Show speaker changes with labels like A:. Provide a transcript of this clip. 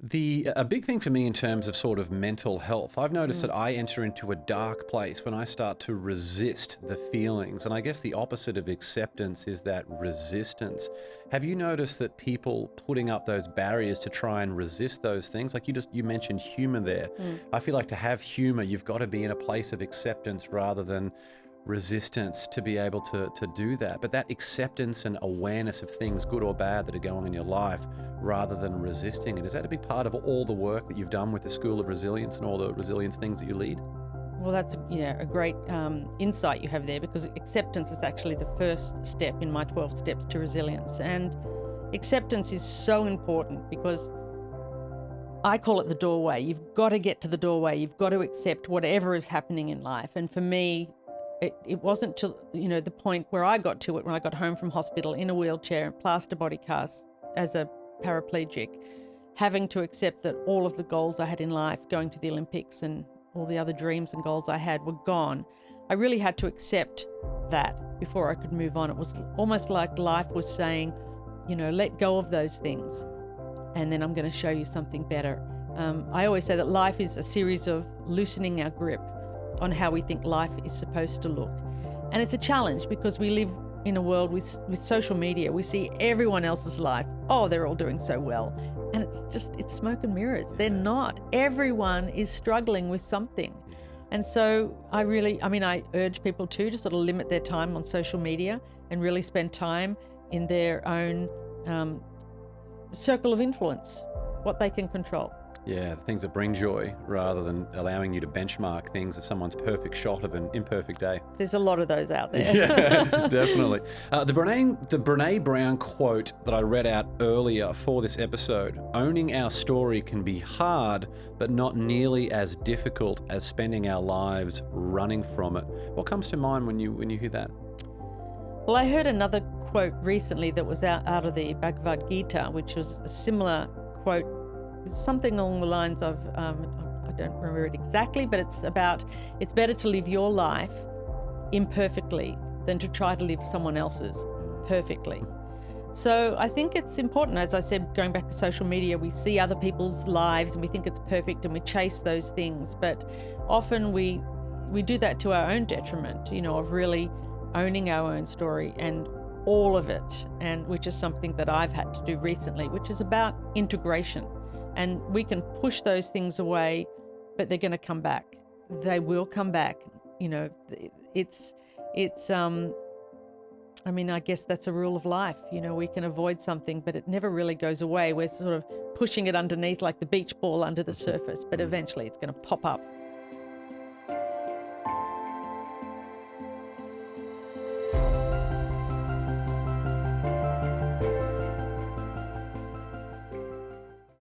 A: A big thing for me in terms of sort of mental health, I've noticed that I enter into a dark place when I start to resist the feelings. And I guess the opposite of acceptance is that resistance. Have you noticed that people putting up those barriers to try and resist those things? Like you mentioned humor there.
B: Mm.
A: I feel like to have humor, you've got to be in a place of acceptance rather than resistance to be able to do that. But that acceptance and awareness of things, good or bad, that are going in your life, rather than resisting it, is that a big part of all the work that you've done with the School of Resilience and all the resilience things that you lead?
B: Well, that's a great insight you have there, because acceptance is actually the first step in my 12 steps to resilience. And acceptance is so important because I call it the doorway. You've got to get to the doorway. You've got to accept whatever is happening in life. And for me, it wasn't till the point where I got to it when I got home from hospital in a wheelchair, plaster body cast as a paraplegic, having to accept that all of the goals I had in life, going to the Olympics and all the other dreams and goals I had, were gone. I really had to accept that before I could move on. It was almost like life was saying, let go of those things, and then I'm going to show you something better. I always say that life is a series of loosening our grip on how we think life is supposed to look. And it's a challenge because we live in a world with social media. We see everyone else's life. Oh, they're all doing so well. And it's smoke and mirrors. They're not. Everyone is struggling with something. And so I urge people to sort of limit their time on social media and really spend time in their own circle of influence, what they can control.
A: Yeah, the things that bring joy rather than allowing you to benchmark things of someone's perfect shot of an imperfect day.
B: There's a lot of those out there.
A: Yeah, definitely. The Brene Brown quote that I read out earlier for this episode, owning our story can be hard, but not nearly as difficult as spending our lives running from it. What comes to mind when you hear that?
B: Well, I heard another quote recently that was out of the Bhagavad Gita, which was a similar quote. It's something along the lines of, I don't remember it exactly, but it's better to live your life imperfectly than to try to live someone else's perfectly. So I think it's important, as I said, going back to social media, we see other people's lives and we think it's perfect and we chase those things. But often we do that to our own detriment, of really owning our own story and all of it, and which is something that I've had to do recently, which is about integration. And we can push those things away, but they're going to come back. They will come back. I guess that's a rule of life. We can avoid something, but it never really goes away. We're sort of pushing it underneath like the beach ball under the surface, but eventually it's going to pop up.